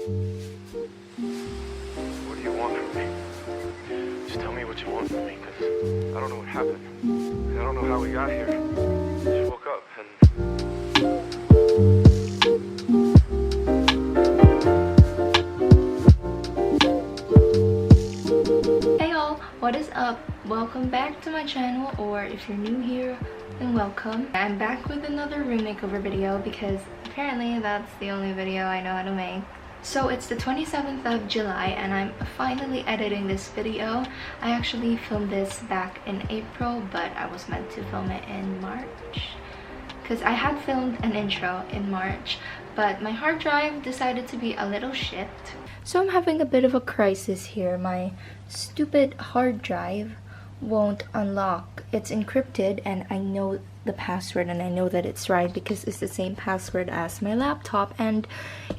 What do you want from me? Just tell me what you want from me, because I don't know what happened. I don't know how we got here. Just woke up and... Hey y'all, what is up? Welcome back to my channel, or if you're new here, then welcome. I'm back with another room makeover video because apparently that's the only video I know how to make. So it's the 27th of July and I'm finally editing this video. I actually filmed this back in April, but I was meant to film it in March because I had filmed an intro in March, but my hard drive decided to be a little shit. So I'm having a bit of a crisis here. My stupid hard drive won't unlock. It's encrypted and I know the password and I know that it's right because it's the same password as my laptop, and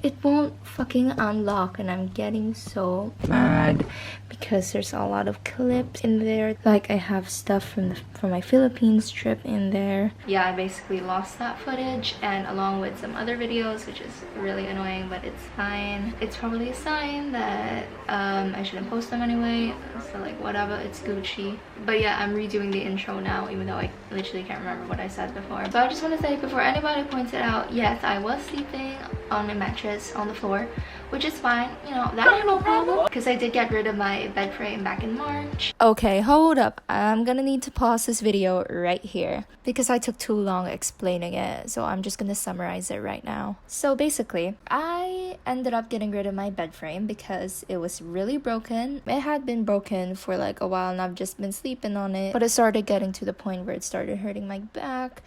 it won't fucking unlock, and I'm getting so mad because there's a lot of clips in there. Like I have stuff from my Philippines trip in there. Yeah, I basically lost that footage and along with some other videos, which is really annoying, but it's fine. It's probably a sign that I shouldn't post them anyway, so like whatever, it's Gucci. But yeah, I'm redoing the intro now even though I literally can't remember what I said before. So I just want to say before anybody points it out, yes, I was sleeping on a mattress on the floor, which is fine, you know, that ain't no problem because I did get rid of my bed frame back in March. Okay, hold up, I'm gonna need to pause this video right here because I took too long explaining it, so I'm just gonna summarize it right now. So basically, I ended up getting rid of my bed frame because it was really broken. It had been broken for like a while and I've just been sleeping on it, but it started getting to the point where it started hurting my back.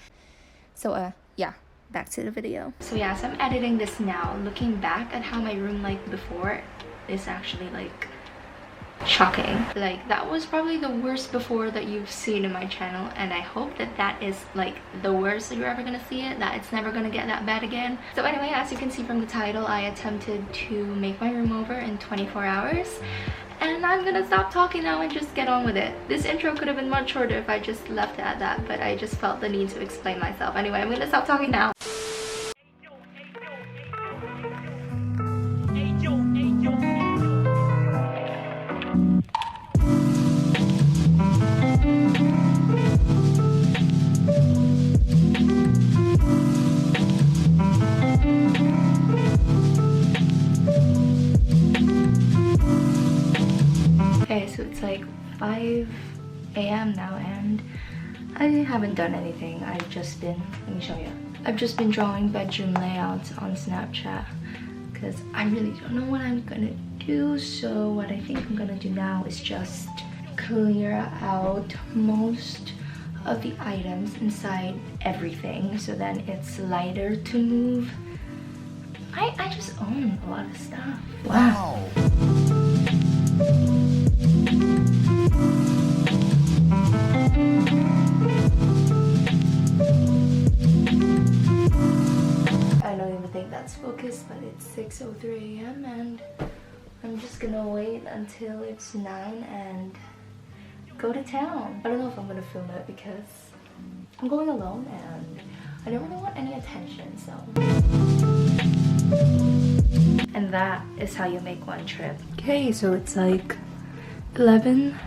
So yeah, back to the video. So yeah, so I'm editing this now. Looking back at how my room looked before is actually like shocking. Like that was probably the worst before that you've seen in my channel, and I hope that that is like the worst that you're ever gonna see it, that it's never gonna get that bad again. So anyway, as you can see from the title, I attempted to make my room over in 24 hours. And I'm gonna stop talking now and just get on with it. This intro could have been much shorter if I just left it at that, but I just felt the need to explain myself. Anyway, I'm gonna stop talking now. Okay, so it's like 5 a.m. now and I haven't done anything. I've just been, let me show you. I've just been drawing bedroom layouts on Snapchat because I really don't know what I'm gonna do. So what I think I'm gonna do now is just clear out most of the items inside everything so then it's lighter to move. I just own a lot of stuff. Wow. I don't even think that's focused, but it's 6:03 a.m. and I'm just gonna wait until it's 9 and go to town. I don't know if I'm gonna film it because I'm going alone and I don't really want any attention, so. And that is how you make one trip. Okay, so it's like 11,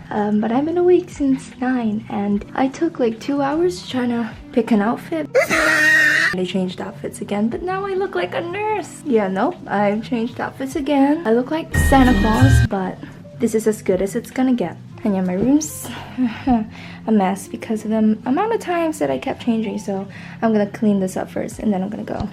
but I've been awake since 9 and I took like 2 hours trying to pick an outfit. I changed outfits again, but now I look like a nurse. Yeah, nope, I've changed outfits again. I look like Santa Claus, but this is as good as it's gonna get. And yeah, my room's a mess because of the amount of times that I kept changing, so I'm gonna clean this up first and then I'm gonna go.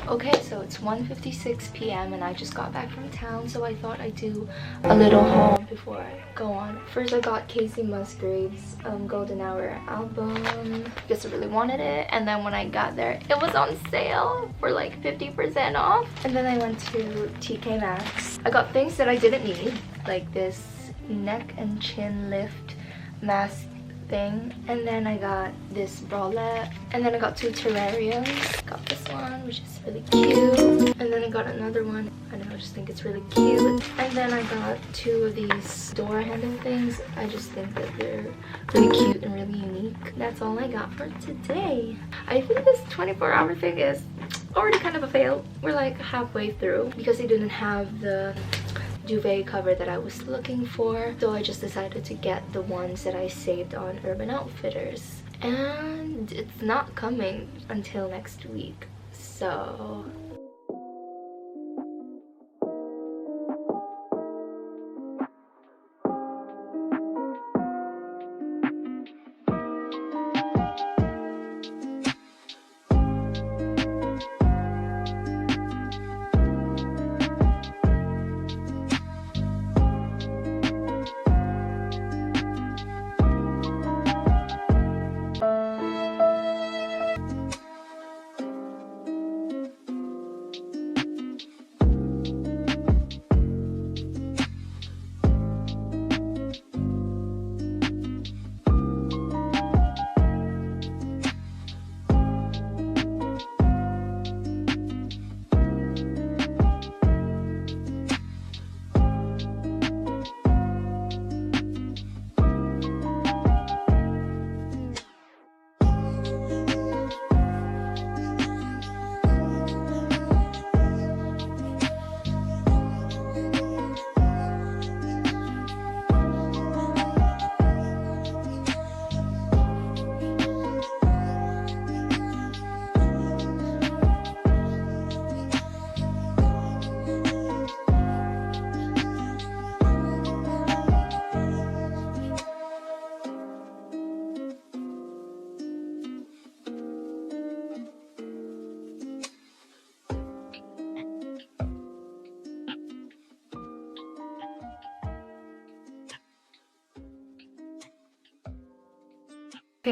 Okay, so it's 1:56 p.m. and I just got back from town, so I thought I'd do a little haul before I go on. First, I got Casey Musgrave's Golden Hour album because I really wanted it, and then when I got there, it was on sale for like 50% off. And then I went to TK Maxx. I got things that I didn't need, like this neck and chin lift mask thing, and then I got this bralette, and then I got 2 terrariums. Got this one, which is really cute, and then I got another one. I don't know, I just think it's really cute. And then I got 2 of these door handle things. I just think that they're really cute and really unique. that's all I got for today. I think this 24-hour thing is already kind of a fail. We're like halfway through because I didn't have the duvet cover that I was looking for, so I just decided to get the ones that I saved on Urban Outfitters, and it's not coming until next week, so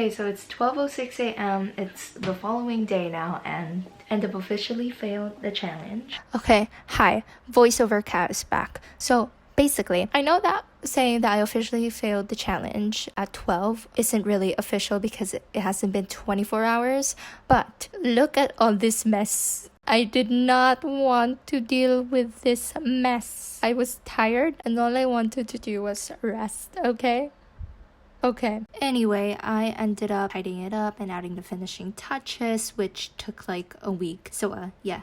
okay, so it's 12:06 a.m. It's the following day now, and I've officially failed the challenge. Okay, hi, voiceover cat is back. So basically, I know that saying that I officially failed the challenge at 12 isn't really official because it hasn't been 24 hours, but look at all this mess. I did not want to deal with this mess. I was tired and all I wanted to do was rest, okay? Okay. Anyway, I ended up tidying it up and adding the finishing touches, which took like a week. So, yeah.